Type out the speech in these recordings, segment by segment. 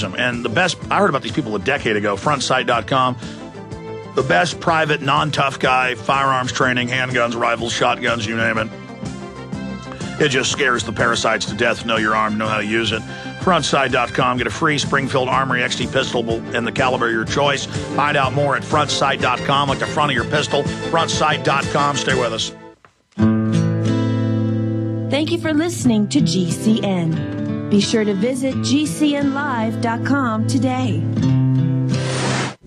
And the best, I heard about these people a decade ago, frontsight.com. The best private, non-tough guy, firearms training, handguns, rifles, shotguns, you name it. It just scares the parasites to death to know you're armed, know how to use it. Frontsight.com. Get a free Springfield Armory XT pistol and the caliber of your choice. Find out more at frontsight.com, like the front of your pistol. Frontsight.com. Stay with us. Thank you for listening to GCN. Be sure to visit GCNlive.com today.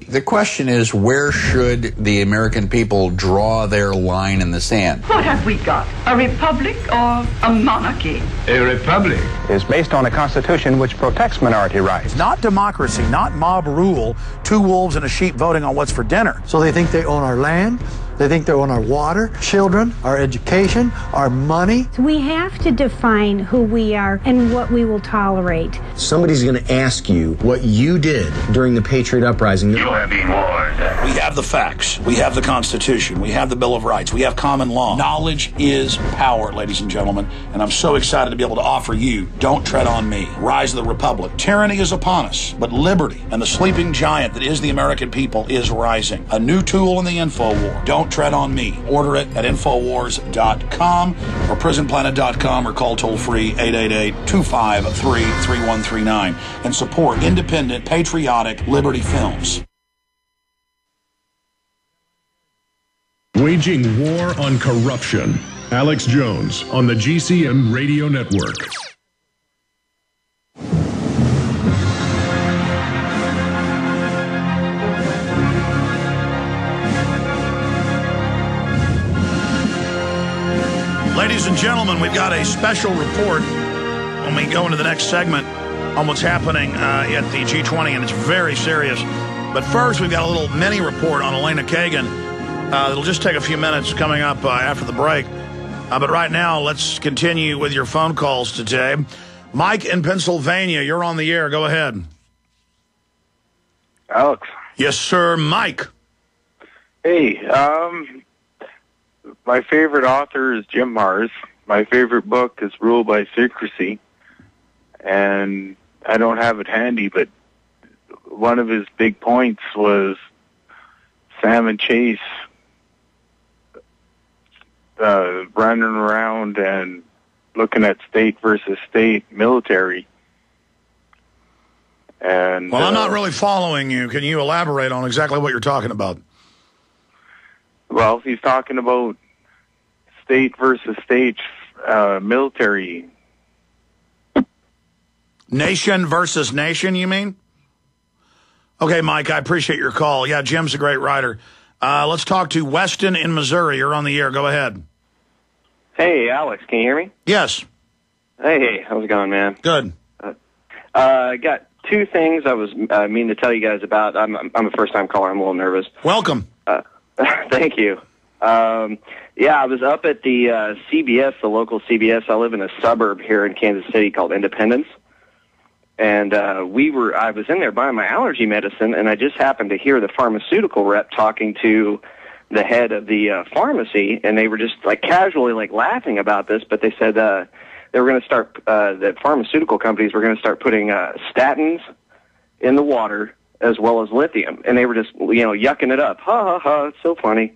The question is, where should the American people draw their line in the sand? What have we got? A republic or a monarchy? A republic is based on a constitution which protects minority rights. Not democracy, not mob rule, two wolves and a sheep voting on what's for dinner. So they think they own our land, they think they own our water, children, our education, our money. So we have to define who we are and what we will tolerate. Somebody's going to ask you what you did during the Patriot Uprising. You are being warned. We have the facts. We have the Constitution. We have the Bill of Rights. We have common law. Knowledge is power, ladies and gentlemen. And I'm so excited to be able to offer you Don't Tread on Me, Rise of the Republic. Tyranny is upon us, but liberty and the sleeping giant that is the American people is rising. A new tool in the info war. Don't Tread on Me. Order it at Infowars.com or PrisonPlanet.com or call toll-free 888-253-3139 and support independent, patriotic Liberty Films. Waging war on corruption. Alex Jones on the GCN Radio Network. Ladies and gentlemen, we've got a special report when we go into the next segment on what's happening at the G20, and it's very serious. But first, we've got a little mini report on Elena Kagan. It'll just take a few minutes coming up after the break. But right now, let's continue with your phone calls today. Mike in Pennsylvania, you're on the air. Go ahead. Alex. Yes, sir, Mike. Hey, my favorite author is Jim Marrs. My favorite book is Rule by Secrecy. And I don't have it handy, but one of his big points was Sam and Chase running around and looking at state versus state military. And well, I'm not really following you. Can you elaborate on exactly what you're talking about? Well, he's talking about state versus state military. Nation versus nation, you mean? Okay, Mike, I appreciate your call. Yeah, Jim's a great writer. Let's talk to Weston in Missouri. You're on the air. Go ahead. Hey, Alex, can you hear me? Yes. Hey, how's it going, man? Good. I got two things I was meaning to tell you guys about. I'm a first-time caller. I'm a little nervous. Welcome. Thank you. Yeah, I was up at the CBS, the local CBS. I live in a suburb here in Kansas City called Independence. And I was in there buying my allergy medicine, and I just happened to hear the pharmaceutical rep talking to the head of the pharmacy, and they were just like casually like laughing about this, but they said they were going to start, the pharmaceutical companies were going to start putting statins in the water as well as lithium, and they were just, yucking it up. Ha, ha, ha, it's so funny.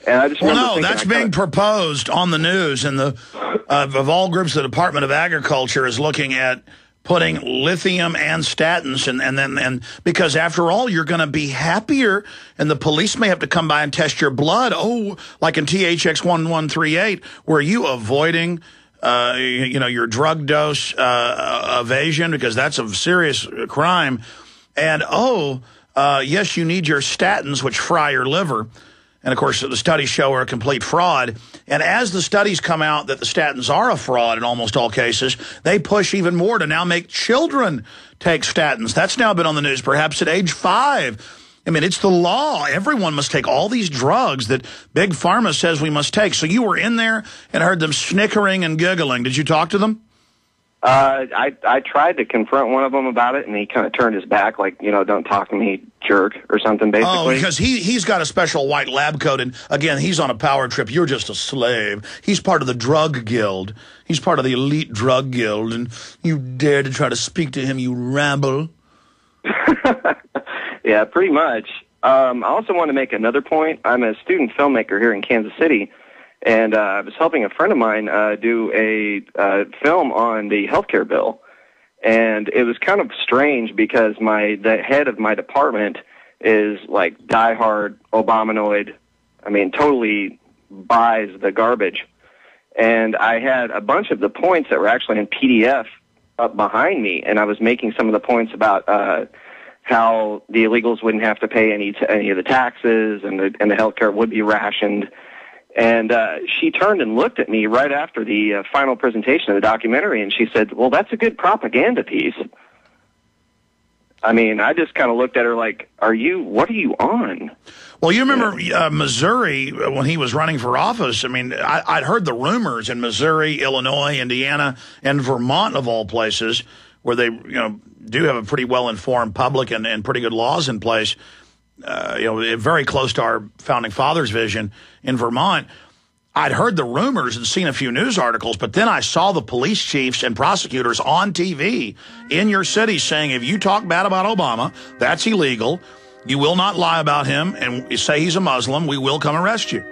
And I just that's being proposed on the news, and of all groups, the Department of Agriculture is looking at putting lithium and statins, and because after all, you're going to be happier, and the police may have to come by and test your blood. Oh, like in THX 1138, were you avoiding, your drug dose evasion, because that's a serious crime. And yes, you need your statins, which fry your liver. And, of course, the studies show are a complete fraud. And as the studies come out that the statins are a fraud in almost all cases, they push even more to now make children take statins. That's now been on the news, perhaps at age 5. I mean, it's the law. Everyone must take all these drugs that Big Pharma says we must take. So you were in there and heard them snickering and giggling. Did you talk to them? I tried to confront one of them about it, and he kind of turned his back, like, don't talk to me, jerk, or something, basically. Oh, because he's got a special white lab coat, and, again, he's on a power trip. You're just a slave. He's part of the drug guild. He's part of the elite drug guild, and you dare to try to speak to him, you rabble. Yeah, pretty much. I also want to make another point. I'm a student filmmaker here in Kansas City, and I was helping a friend of mine do a film on the healthcare bill. And it was kind of strange because the head of my department is like diehard Obamanoid. I mean, totally buys the garbage. And I had a bunch of the points that were actually in PDF up behind me, and I was making some of the points about how the illegals wouldn't have to pay any of the taxes, and the healthcare would be rationed. And she turned and looked at me right after the final presentation of the documentary, and she said, "Well, that's a good propaganda piece." I mean, I just kind of looked at her like, what are you on? Well, you remember Missouri, when he was running for office, I mean, I'd heard the rumors in Missouri, Illinois, Indiana, and Vermont, of all places, where they do have a pretty well-informed public and pretty good laws in place, very close to our founding fathers' vision in Vermont. I'd heard the rumors and seen a few news articles, but then I saw the police chiefs and prosecutors on TV in your city saying, if you talk bad about Obama, that's illegal. You will not lie about him and say he's a Muslim. We will come arrest you.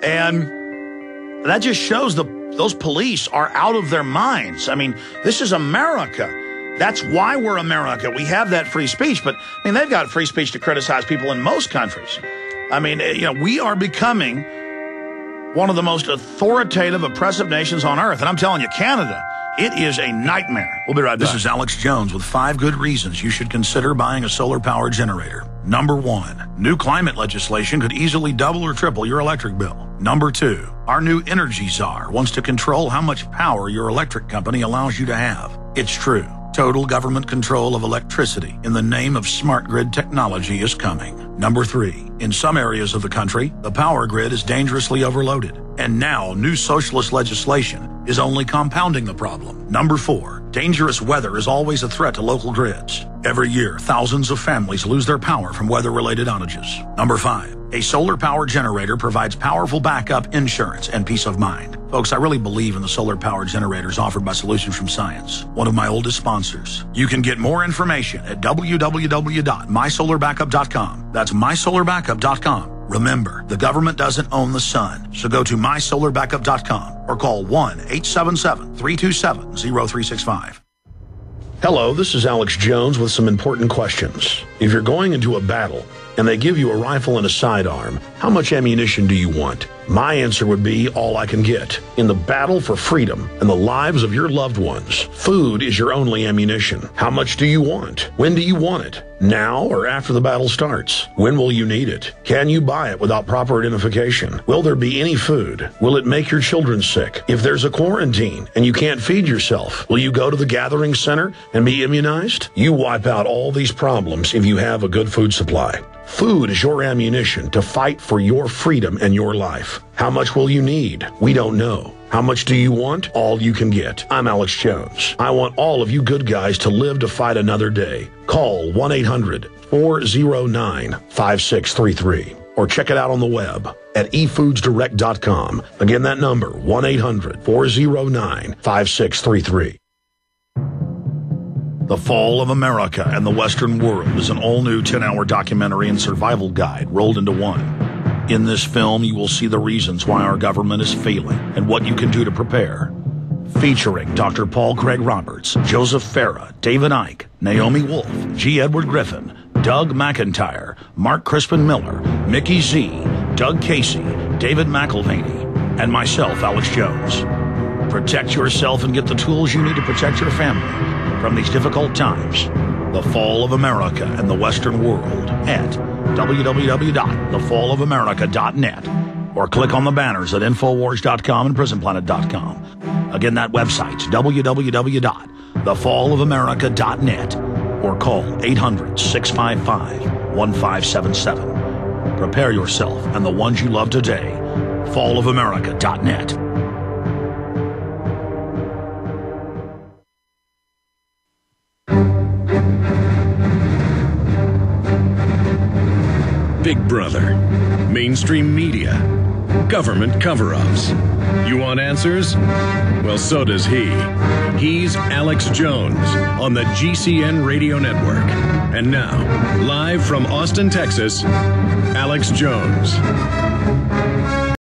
And that just shows those police are out of their minds. I mean, this is America. That's why we're America. We have that free speech, but I mean, they've got free speech to criticize people in most countries. I mean, we are becoming one of the most authoritative, oppressive nations on earth. And I'm telling you, Canada, it is a nightmare. We'll be right back. This is Alex Jones with 5 good reasons you should consider buying a solar power generator. Number 1, new climate legislation could easily double or triple your electric bill. Number 2, our new energy czar wants to control how much power your electric company allows you to have. It's true. Total government control of electricity in the name of smart grid technology is coming. Number 3, in some areas of the country, the power grid is dangerously overloaded. And now new socialist legislation is only compounding the problem. Number 4, dangerous weather is always a threat to local grids. Every year, thousands of families lose their power from weather-related outages. Number 5, a solar power generator provides powerful backup, insurance, and peace of mind. Folks, I really believe in the solar power generators offered by Solutions from Science, one of my oldest sponsors. You can get more information at www.mysolarbackup.com. That's mysolarbackup.com. Remember, the government doesn't own the sun, so go to mysolarbackup.com or call 1-877-327-0365. Hello, this is Alex Jones with some important questions. If you're going into a battle and they give you a rifle and a sidearm, how much ammunition do you want? My answer would be all I can get. In the battle for freedom and the lives of your loved ones, food is your only ammunition. How much do you want? When do you want it? Now or after the battle starts? When will you need it? Can you buy it without proper identification? Will there be any food? Will it make your children sick? If there's a quarantine and you can't feed yourself, will you go to the gathering center and be immunized? You wipe out all these problems if you have a good food supply. Food is your ammunition to fight for your freedom and your life. How much will you need? We don't know. How much do you want? All you can get. I'm Alex Jones. I want all of you good guys to live to fight another day. Call 1-800-409-5633 or check it out on the web at efoodsdirect.com. Again, that number, 1-800-409-5633. The Fall of America and the Western World is an all-new 10-hour documentary and survival guide rolled into one. In this film, you will see the reasons why our government is failing and what you can do to prepare. Featuring Dr. Paul Craig Roberts, Joseph Farah, David Icke, Naomi Wolf, G. Edward Griffin, Doug McIntyre, Mark Crispin Miller, Mickey Z, Doug Casey, David McElvaney, and myself, Alex Jones. Protect yourself and get the tools you need to protect your family from these difficult times. The Fall of America and the Western World at www.thefallofamerica.net or click on the banners at Infowars.com and PrisonPlanet.com. Again, that website's www.thefallofamerica.net or call 800-655-1577. Prepare yourself and the ones you love today. Fallofamerica.net. Big Brother, mainstream media, government cover-ups. You want answers? Well, so does he. He's Alex Jones on the GCN Radio Network. And now, live from Austin, Texas, Alex Jones.